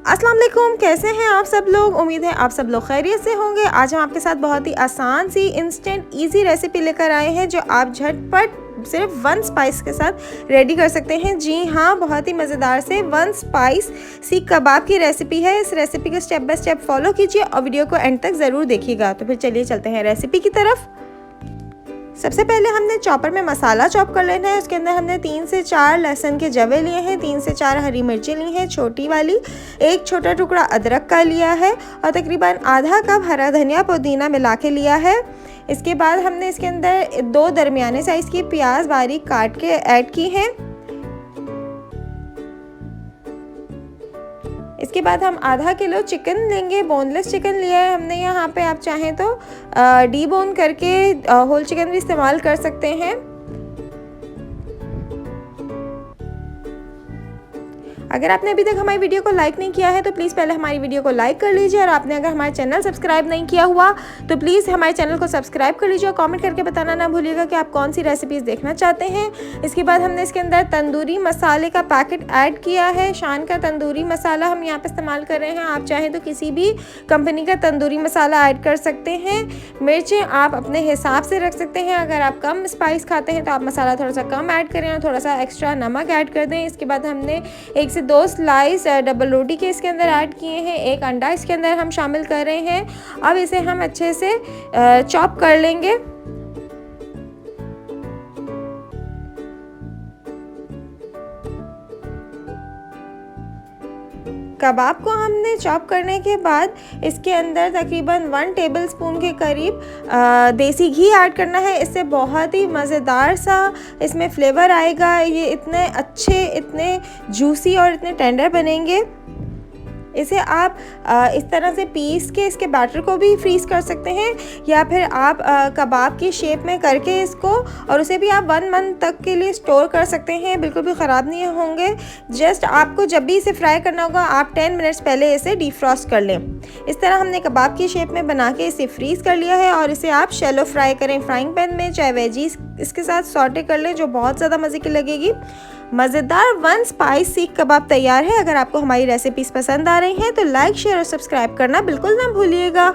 अस्सलाम वालेकुम, कैसे हैं आप सब लोग। उम्मीद है आप सब लोग खैरियत से होंगे। आज हम आपके साथ बहुत ही आसान सी इंस्टेंट इजी रेसिपी लेकर आए हैं जो आप झटपट सिर्फ 1 स्पाइस के साथ रेडी कर सकते हैं। जी हाँ, बहुत ही मज़ेदार से 1 स्पाइस सीख कबाब की रेसिपी है। इस रेसिपी को स्टेप बाय स्टेप फॉलो कीजिए और वीडियो को एंड तक ज़रूर देखिएगा। तो फिर चलिए चलते हैं रेसिपी की तरफ। सबसे पहले हमने चॉपर में मसाला चॉप कर लेना है। उसके अंदर हमने 3 से 4 लहसुन के जवे लिए हैं, 3 से 4 हरी मिर्ची ली हैं छोटी वाली, 1 छोटा टुकड़ा अदरक का लिया है और तकरीबन आधा कप हरा धनिया पुदीना मिला के लिया है। इसके बाद हमने इसके अंदर 2 दरमियाने साइज़ की प्याज बारीक काट के ऐड की हैं। इसके बाद हम आधा किलो चिकन लेंगे, बोनलेस चिकन लिया है हमने यहाँ पे। आप चाहें तो डी बोन करके होल चिकन भी इस्तेमाल कर सकते हैं। अगर आपने अभी तक हमारी वीडियो को लाइक नहीं किया है तो प्लीज़ पहले हमारी वीडियो को लाइक कर लीजिए, और आपने अगर हमारे चैनल सब्सक्राइब नहीं किया हुआ तो प्लीज़ हमारे चैनल को सब्सक्राइब कर लीजिए और कमेंट करके बताना ना भूलिएगा कि आप कौन सी रेसिपीज़ देखना चाहते हैं। इसके बाद हमने इसके अंदर तंदूरी मसाले का पैकेट ऐड किया है। शान का तंदूरी मसाला हम यहाँ पर इस्तेमाल कर रहे हैं। आप चाहें तो किसी भी कंपनी का तंदूरी मसाला ऐड कर सकते हैं। मिर्चें आप अपने हिसाब से रख सकते हैं। अगर आप कम स्पाइस खाते हैं तो आप मसाला थोड़ा सा कम ऐड करें और थोड़ा सा एक्स्ट्रा नमक ऐड कर दें। इसके बाद हमने 1 से 2 स्लाइस डबल रोटी के इसके अंदर ऐड किए हैं। 1 अंडा इसके अंदर हम शामिल कर रहे हैं। अब इसे हम अच्छे से चॉप कर लेंगे। कबाब को हमने चॉप करने के बाद इसके अंदर तकरीबन 1 टेबलस्पून के करीब देसी घी ऐड करना है। इससे बहुत ही मज़ेदार सा इसमें फ्लेवर आएगा। ये इतने अच्छे, इतने जूसी और इतने टेंडर बनेंगे। इसे आप इस तरह से पीस के इसके बैटर को भी फ्रीज़ कर सकते हैं, या फिर आप कबाब की शेप में करके इसको, और उसे भी आप 1 मंथ तक के लिए स्टोर कर सकते हैं। बिल्कुल भी ख़राब नहीं होंगे। जस्ट आपको जब भी इसे फ्राई करना होगा आप 10 मिनट्स पहले इसे डीफ्रॉस्ट कर लें। इस तरह हमने कबाब की शेप में बना के इसे फ्रीज़ कर लिया है और इसे आप शैलो फ्राई करें फ्राइंग पैन में, चाहे वेजीज इसके साथ सॉटे कर लें, जो बहुत ज़्यादा मज़े की लगेगी। मज़ेदार 1 स्पाइस सीख कबाब तैयार है। अगर आपको हमारी रेसिपीज़ पसंद आ रही हैं तो लाइक, शेयर और सब्सक्राइब करना बिल्कुल ना भूलिएगा।